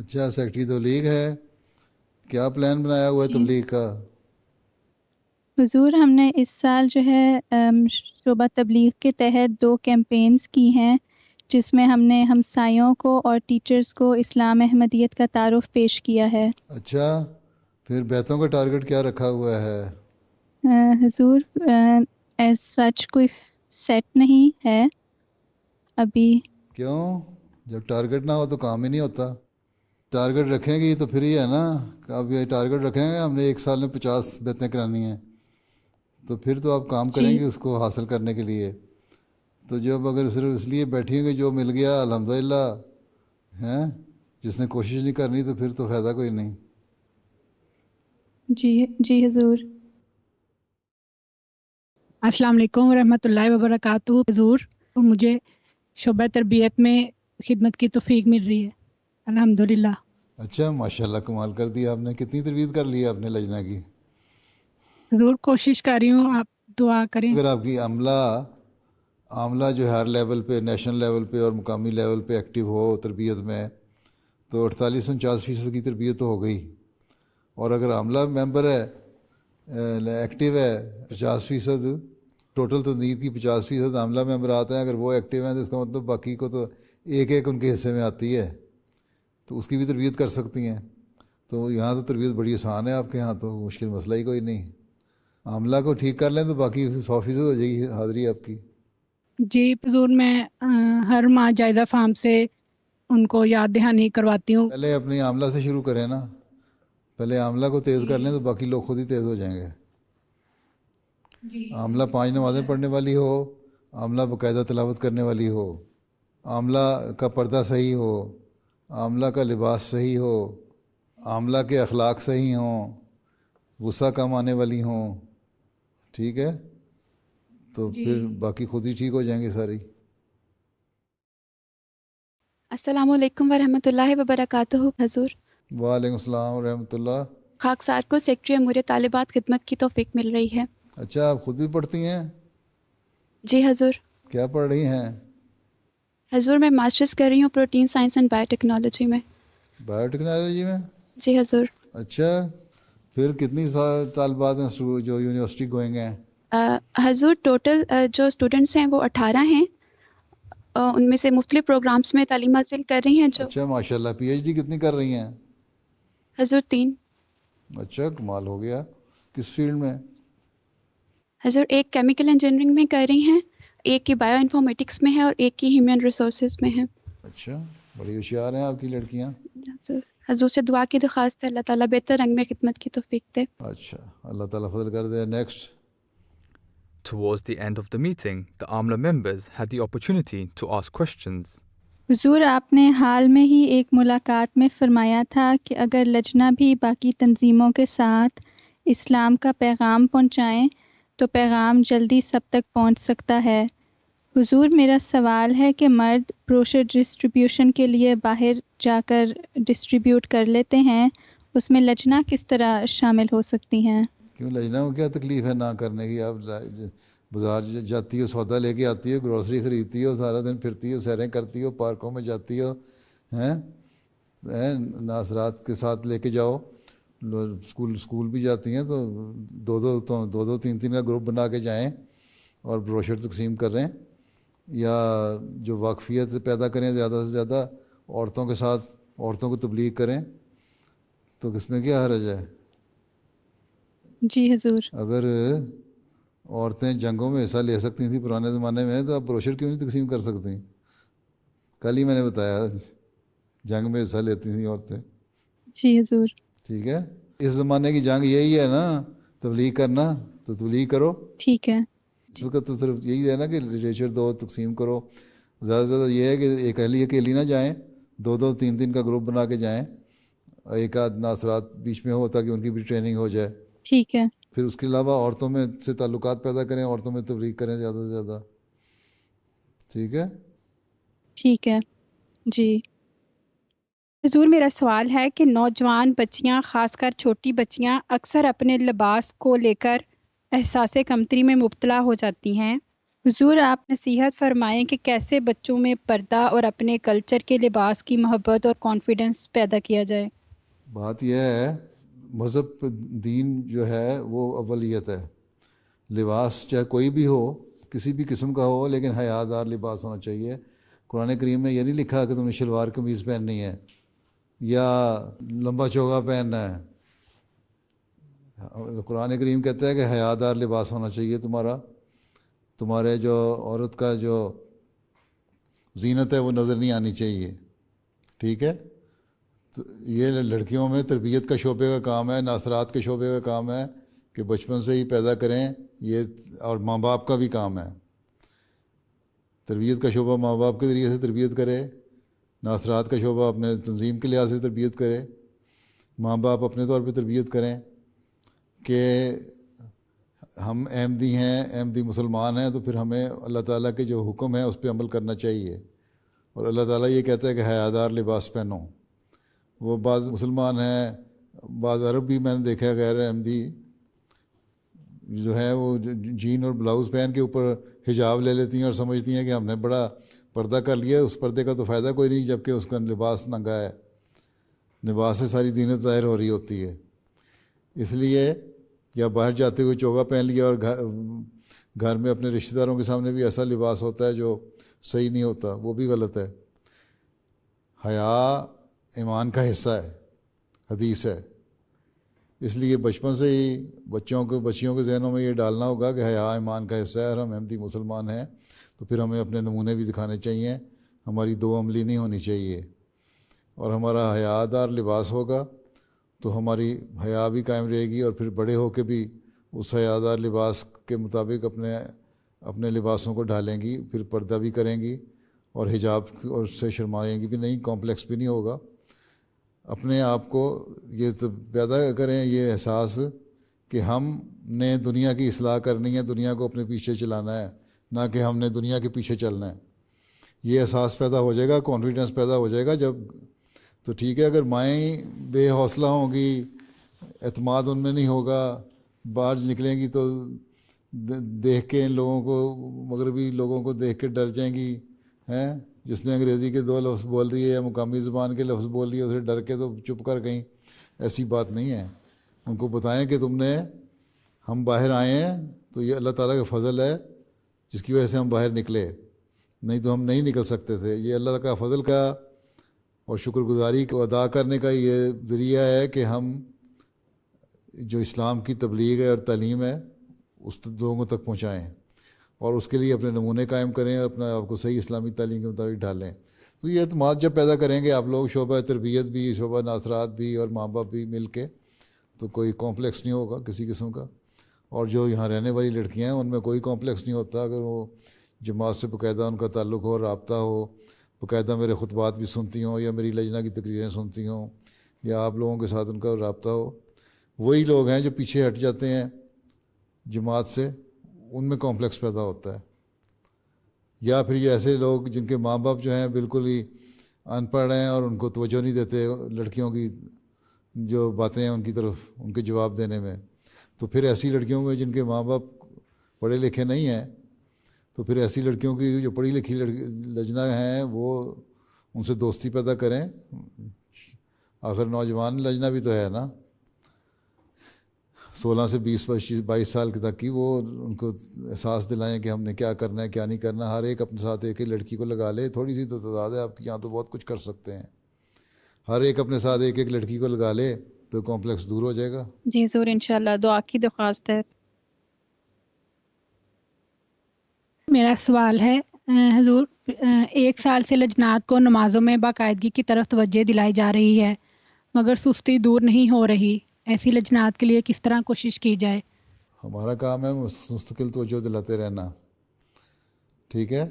اچھا، سیکٹری تبلیغ ہے، کیا پلان بنایا ہوا ہے جی تبلیغ کا؟ حضور، ہم نے اس سال جو ہے شعبہ تبلیغ کے تحت 2 کیمپینز کی ہیں، جس میں ہم نے ہمسایوں کو اور ٹیچرز کو اسلام احمدیت کا تعارف پیش کیا ہے۔ اچھا، پھر بیتوں کا ٹارگٹ کیا رکھا ہوا ہے؟ حضور ایز سچ کوئی سیٹ نہیں ہے ابھی۔ کیوں؟ جب ٹارگٹ نہ ہو تو کام ہی نہیں ہوتا۔ ٹارگٹ رکھیں گی تو پھر ہی ہے نا، اب یہ ٹارگٹ رکھیں گے ہم نے 1 سال میں 50 بیتیں کرانی ہیں، تو پھر تو آپ کام کریں جی گے اس کو حاصل کرنے کے لیے۔ تو جب اگر صرف اس لیے بیٹھی ہوں گے جو مل گیا الحمدللہ ہیں، جس نے کوشش نہیں کرنی تو پھر تو فائدہ کوئی نہیں۔ جی جی حضور۔ السلام علیکم ورحمۃ اللہ وبرکاتہ حضور، مجھے شعبہ تربیت میں خدمت کی توفیق مل رہی ہے الحمدللہ۔ اچھا، ماشاءاللہ، کمال کر دیا آپ نے۔ کتنی تربیت کر لی ہے آپ نے لجنہ کی؟ حضور کوشش کر رہی ہوں، آپ دعا کریں۔ اگر آپ کی عاملہ جو ہے ہر لیول پہ، نیشنل لیول پہ اور مقامی لیول پہ ایکٹیو ہو تربیت میں، تو 48-49% کی تربیت تو ہو گئی۔ اور اگر عاملہ ممبر ہے، ایکٹیو ہے 50%، ٹوٹل تنظیم کی 50% عاملہ ممبر آتے ہیں، اگر وہ ایکٹیو ہیں تو اس کا مطلب باقی کو تو ایک ایک ان کے حصے میں آتی ہے، تو اس کی بھی تربیت کر سکتی ہیں۔ تو یہاں تو تربیت بڑی آسان ہے آپ کے یہاں، تو مشکل مسئلہ ہی کوئی نہیں۔ عاملہ کو ٹھیک کر لیں تو باقی 100% ہو جائے گی حاضری آپ کی۔ جی حضور، میں ہر ماہ جائزہ فارم سے ان کو یاد دہانی کرواتی ہوں۔ پہلے اپنی عاملہ سے شروع کریں نا، پہلے عاملہ کو تیز کر لیں تو باقی لوگ خود ہی تیز ہو جائیں گے۔ عاملہ 5 نمازیں پڑھنے والی ہو، عاملہ باقاعدہ تلاوت کرنے والی ہو، عاملہ کا پردہ صحیح ہو، عاملہ کا لباس صحیح ہو، عاملہ کے اخلاق صحیح ہوں، غصہ کم آنے والی ہوں، ٹھیک ہے، تو پھر باقی خود ہی ٹھیک ہو جائیں گے ساری۔ السلام علیکم ورحمۃ اللہ وبرکاتہ حضور۔ وعلیکم السلام ورحمۃ اللہ۔ خاکسار کو سیکٹری امور طالبات خدمت کی توفیق مل رہی ہے۔ اچھا، آپ خود بھی پڑھتی ہیں؟ جی حضور۔ کیا پڑھ رہی ہیں؟ حضور میں ماسٹرز کر رہی ہوں protein science and bio technology میں۔ بایو ٹیکنالوجی میں؟ جی حضور۔ اچھا، پھر کتنی طالبات ہیں جو یونیورسٹی گوئنگ ہیں؟ حضور ٹوٹل جو اسٹوڈنٹس ہیں وہ 18 ہیں، ان میں سے مختلف پروگرامز میں تعلیم حاصل کر رہی ہیں جو۔ اچھا، ماشاءاللہ، پی ایچ ڈی کتنی کر رہی ہیں؟ حضور 3۔ اچھا، کمال ہو گیا۔ کس فیلڈ میں؟ حضور ایک کیمیکل انجینئرنگ میں کر رہی ہیں، ایک کی بایو انفارمیٹکس میں ہے اور ایک کی ہیومن ریسورسز میں ہے۔ اچھا، بڑی ہوشیار ہیں آپ کی لڑکیاں۔ حضور سے دعا کی درخواست ہے، اللہ تعالیٰ بہتر رنگ میں خدمت کی توفیق دے۔ اچھا، اللہ تعالیٰ فضل کر دے۔ Next. Towards the end of the meeting, the AMLA members had the opportunity to ask questions. حضور، آپ نے حال میں ہی ایک ملاقات میں فرمایا تھا کہ اگر لجنہ بھی باقی تنظیموں کے ساتھ اسلام کا پیغام پہنچائیں تو پیغام جلدی سب تک پہنچ سکتا ہے۔ حضور، میرا سوال ہے کہ مرد بروشر ڈسٹریبیوشن کے لیے باہر جا کر ڈسٹریبیوٹ کر لیتے ہیں، اس میں لجنہ کس طرح شامل ہو سکتی ہیں؟ کیوں، لجنہ کو کیا تکلیف ہے نہ کرنے کی؟ آپ بازار جاتی ہو، سودا لے کے آتی ہو، گروسری خریدتی ہو، سارا دن پھرتی ہو، سیریں کرتی ہو، پارکوں میں جاتی ہو، ہیں ناصرات کے ساتھ لے کے جاؤ، اسکول بھی جاتی ہیں تو دو 3 کا گروپ بنا کے جائیں اور بروشر تقسیم کریں، یا جو واقفیت پیدا کریں زیادہ سے زیادہ عورتوں کے ساتھ، عورتوں کو تبلیغ کریں، تو اس میں کیا حرج ہے؟ جی حضور۔ اگر عورتیں جنگوں میں حصہ لے سکتی تھیں پرانے زمانے میں تو آپ بروشر کیوں نہیں تقسیم کر سکتی؟ کل ہی میں نے بتایا جنگ میں حصہ لیتی تھیں عورتیں۔ جی حضور۔ ٹھیک ہے، اس زمانے کی جنگ یہی ہے نا، تبلیغ کرنا، تو تبلیغ کرو۔ ٹھیک ہے۔ اس وقت تو صرف یہی ہے نا کہ لٹریچر دو تقسیم کرو، زیادہ سے زیادہ یہ ہے کہ اکیلی نہ جائیں، 2-3 کا گروپ بنا کے جائیں، ایک آدھ ناصرات بیچ میں ہو تاکہ ان کی بھی ٹریننگ ہو جائے۔ ٹھیک ہے۔ پھر اس کے علاوہ عورتوں میں سے تعلقات پیدا کریں، عورتوں میں تبلیغ کریں زیادہ سے زیادہ۔ ٹھیک ہے؟ ٹھیک ہے۔ جی حضور، میرا سوال ہے کہ نوجوان بچیاں، خاص کر چھوٹی بچیاں، اکثر اپنے لباس کو لے کر احساس کمتری میں مبتلا ہو جاتی ہیں، حضور آپ نصیحت فرمائیں کہ کیسے بچوں میں پردہ اور اپنے کلچر کے لباس کی محبت اور کانفیڈنس پیدا کیا جائے؟ بات یہ ہے، مذہب دین جو ہے وہ اولیت ہے. لباس چاہے کوئی بھی ہو، کسی بھی قسم کا ہو، لیکن حیا دار لباس ہونا چاہیے. قرآن کریم میں یہ نہیں لکھا کہ تم نے شلوار قمیض پہننی ہے یا لمبا چوگا پہننا ہے. قرآن کریم کہتا ہے کہ حیا دار لباس ہونا چاہیے تمہارا. تمہارے جو عورت کا جو زینت ہے وہ نظر نہیں آنی چاہیے. ٹھیک ہے، تو یہ لڑکیوں میں تربیت کا شعبے کا کام ہے، ناصرات کے شعبے کا کام ہے کہ بچپن سے ہی پیدا کریں یہ، اور ماں باپ کا بھی کام ہے. تربیت کا شعبہ ماں باپ کے ذریعے سے تربیت کرے، ناصرات کا شعبہ اپنے تنظیم کے لحاظ سے تربیت کرے، ماں باپ اپنے طور پہ تربیت کریں کہ ہم احمدی ہیں، احمدی مسلمان ہیں، تو پھر ہمیں اللہ تعالیٰ کے جو حکم ہے اس پہ عمل کرنا چاہیے. اور اللہ تعالیٰ یہ کہتا ہے کہ حیا دار لباس پہنو. وہ بعض مسلمان ہیں، بعض عرب بھی میں نے دیکھا ہے غیر احمدی جو ہے وہ جین اور بلاؤز پہن کے اوپر حجاب لے لیتی ہیں اور سمجھتی ہیں کہ ہم نے بڑا پردہ کر لیا. اس پردے کا تو فائدہ کوئی نہیں جبکہ اس کا لباس ننگا ہے. لباس سے ساری زینت ظاہر ہو رہی ہوتی ہے. اس لیے یا باہر جاتے ہوئے چوگا پہن لیا اور گھر میں اپنے رشتہ داروں کے سامنے بھی ایسا لباس ہوتا ہے جو صحیح نہیں ہوتا، وہ بھی غلط ہے. حیا ایمان کا حصہ ہے، حدیث ہے. اس لیے بچپن سے ہی بچیوں کے ذہنوں میں یہ ڈالنا ہوگا کہ حیا ایمان کا حصہ ہے اور ہم احمدی مسلمان ہیں، تو پھر ہمیں اپنے نمونے بھی دکھانے چاہیے. ہماری دو عملی نہیں ہونی چاہیے. اور ہمارا حیا دار لباس ہوگا تو ہماری حیا بھی قائم رہے گی، اور پھر بڑے ہو کے بھی اس حیا دار لباس کے مطابق اپنے لباسوں کو ڈھالیں گی، پھر پردہ بھی کریں گی اور حجاب اور سے شرمائیں گی بھی نہیں، کمپلیکس بھی نہیں ہوگا. اپنے آپ کو یہ پیدا کریں یہ احساس کہ ہم نے دنیا کی اصلاح کرنی ہے، دنیا کو اپنے پیچھے چلانا ہے، نہ کہ ہم نے دنیا کے پیچھے چلنا ہے. یہ احساس پیدا ہو جائے گا، کانفیڈنس پیدا ہو جائے گا جب تو ٹھیک ہے. اگر مائیں بے حوصلہ ہوں گی، اعتماد ان میں نہیں ہوگا، باہر نکلیں گی تو دیکھ کے ان لوگوں کو، مغربی لوگوں کو دیکھ کے ڈر جائیں گی. ہیں جس نے انگریزی کے 2 لفظ بول دیے یا مقامی زبان کے لفظ بول دیے اسے ڈر کے تو چپ کر گئیں. ایسی بات نہیں ہے. ان کو بتائیں کہ ہم باہر آئے ہیں تو یہ اللہ تعالیٰ کا فضل ہے جس کی وجہ سے ہم باہر نکلے، نہیں تو ہم نہیں نکل سکتے تھے. یہ اللہ کا فضل کا اور شکر گزاری کو ادا کرنے کا یہ ذریعہ ہے کہ ہم جو اسلام کی تبلیغ ہے اور تعلیم ہے اس لوگوں تک پہنچائیں، اور اس کے لیے اپنے نمونے قائم کریں اور اپنا آپ کو صحیح اسلامی تعلیم کے مطابق ڈھالیں. تو یہ اعتماد جب پیدا کریں گے آپ لوگ، شعبہ تربیت بھی، شعبہ ناصرات بھی اور ماں باپ بھی مل کے، تو کوئی کمپلیکس نہیں ہوگا کسی قسم کا. اور جو یہاں رہنے والی لڑکیاں ہیں ان میں کوئی کمپلیکس نہیں ہوتا اگر وہ جماعت سے باقاعدہ ان کا تعلق ہو، رابطہ ہو، باقاعدہ میرے خطبات بھی سنتی ہوں یا میری لجنہ کی تقریریں سنتی ہوں یا آپ لوگوں کے ساتھ ان کا رابطہ ہو. وہی لوگ ہیں جو پیچھے ہٹ جاتے ہیں جماعت سے، ان میں کمپلیکس پیدا ہوتا ہے. یا پھر یہ ایسے لوگ جن کے ماں باپ جو ہیں بالکل ہی ان پڑھ ہیں اور ان کو توجہ نہیں دیتے لڑکیوں کی جو باتیں ہیں ان کی طرف ان کے جواب دینے میں، تو پھر ایسی لڑکیوں میں جن کے ماں باپ پڑھے لکھے نہیں ہیں، تو پھر ایسی لڑکیوں کی جو پڑھی لکھی لجنہ ہیں وہ ان سے دوستی پیدا کریں. آخر نوجوان لجنہ بھی تو ہے نا، 16 سے 22 سال تک کی، وہ ان کو احساس دلائیں کہ ہم نے کیا کرنا ہے کیا نہیں کرنا. ہر ایک اپنے ساتھ ایک لڑکی کو لگا لے، تھوڑی سی تو تعداد ہے آپ کی یہاں، تو بہت کچھ کر سکتے ہیں. ہر ایک اپنے ساتھ ایک لڑکی کو لگا لے تو کمپلیکس دور ہو جائے گا. جی حضور انشاءاللہ دعا کی درخواست ہے. میرا سوال ہے حضور، 1 سال سے لجنات کو نمازوں میں باقاعدگی کی طرف توجہ دلائی جا رہی ہے مگر سستی دور نہیں ہو رہی. ایسی لجنات کے لیے کس طرح کوشش کی جائے؟ ہمارا کام ہے مستقل توجہ دلاتے رہنا. ٹھیک ہے،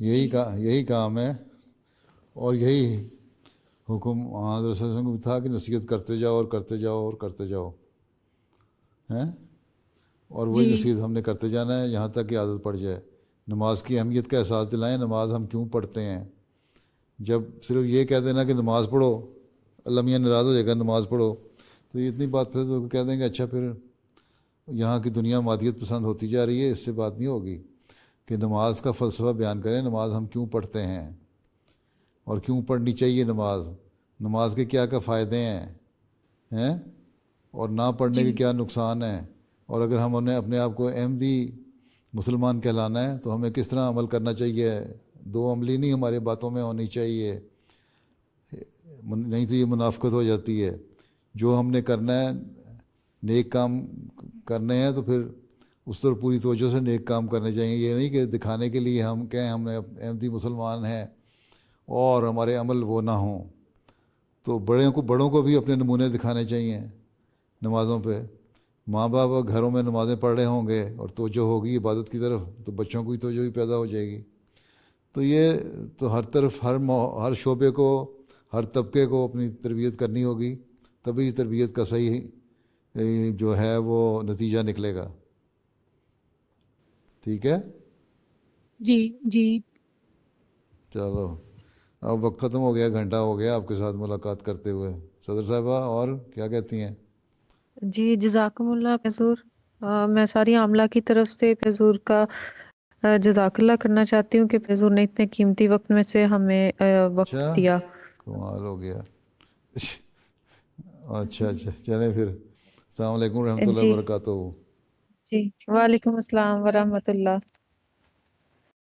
یہی کام ہے، اور یہی حکم حضرت صلی اللہ علیہ وسلم کو تھا کہ نصیحت کرتے جاؤ اور کرتے جاؤ اور کرتے جاؤ ہیں، اور وہی نصیحت ہم نے کرتے جانا ہے یہاں تک کہ عادت پڑ جائے. نماز کی اہمیت کا احساس دلائیں. نماز ہم کیوں پڑھتے ہیں؟ جب صرف یہ کہہ دینا کہ نماز پڑھو، اللہ میاں ناراض ہو جائے گا نماز پڑھو، تو یہ اتنی بات پھر تو کہہ دیں گے اچھا پھر یہاں کی دنیا مادیت پسند ہوتی جا رہی ہے، اس سے بات نہیں ہوگی. کہ نماز کا فلسفہ بیان کریں، نماز ہم کیوں پڑھتے ہیں اور کیوں پڑھنی چاہیے نماز کے کیا کیا فائدے ہیں اور نہ پڑھنے کے کیا نقصان ہیں، اور اگر ہم انہیں اپنے آپ کو احمدی مسلمان کہلانا ہے تو ہمیں کس طرح عمل کرنا چاہیے. دو عملی نہیں ہماری باتوں میں ہونی چاہیے، نہیں تو یہ منافقت ہو جاتی ہے. جو ہم نے کرنا ہے نیک کام کرنے ہیں تو پھر اس طرح پوری توجہ سے نیک کام کرنے چاہیے. یہ نہیں کہ دکھانے کے لیے ہم کہیں ہم نے احمدی مسلمان ہیں اور ہمارے عمل وہ نہ ہوں. تو بڑوں کو بھی اپنے نمونے دکھانے چاہیے نمازوں پہ. ماں باپ گھروں میں نمازیں پڑھ رہے ہوں گے اور توجہ ہوگی عبادت کی طرف تو بچوں کو بھی توجہ بھی پیدا ہو جائے گی. تو یہ تو ہر طرف ہر شعبے کو ہر طبقے کو اپنی تربیت کرنی ہوگی، تبھی تربیت کا صحیح جو ہے وہ نتیجہ نکلے گا. ٹھیک ہے، جی جی. چلو اب وقت ختم ہو گیا، گھنٹہ ہو گیا آپ کے ساتھ ملاقات کرتے ہوئے. صدر صاحبہ اور کیا کہتی ہیں؟ جی جزاکم اللہ حضور. میں ساری عاملہ کی طرف سے حضور کا جزاک اللہ کرنا چاہتی ہوں کہ حضور نے اتنے قیمتی وقت میں سے ہمیں وقت اچھا دیا. کمال ہو گیا. اچھا چلیں پھر. السلام علیکم ورحمۃ اللہ جی وبرکاتہ. جی وعلیکم السلام ورحمۃ اللہ.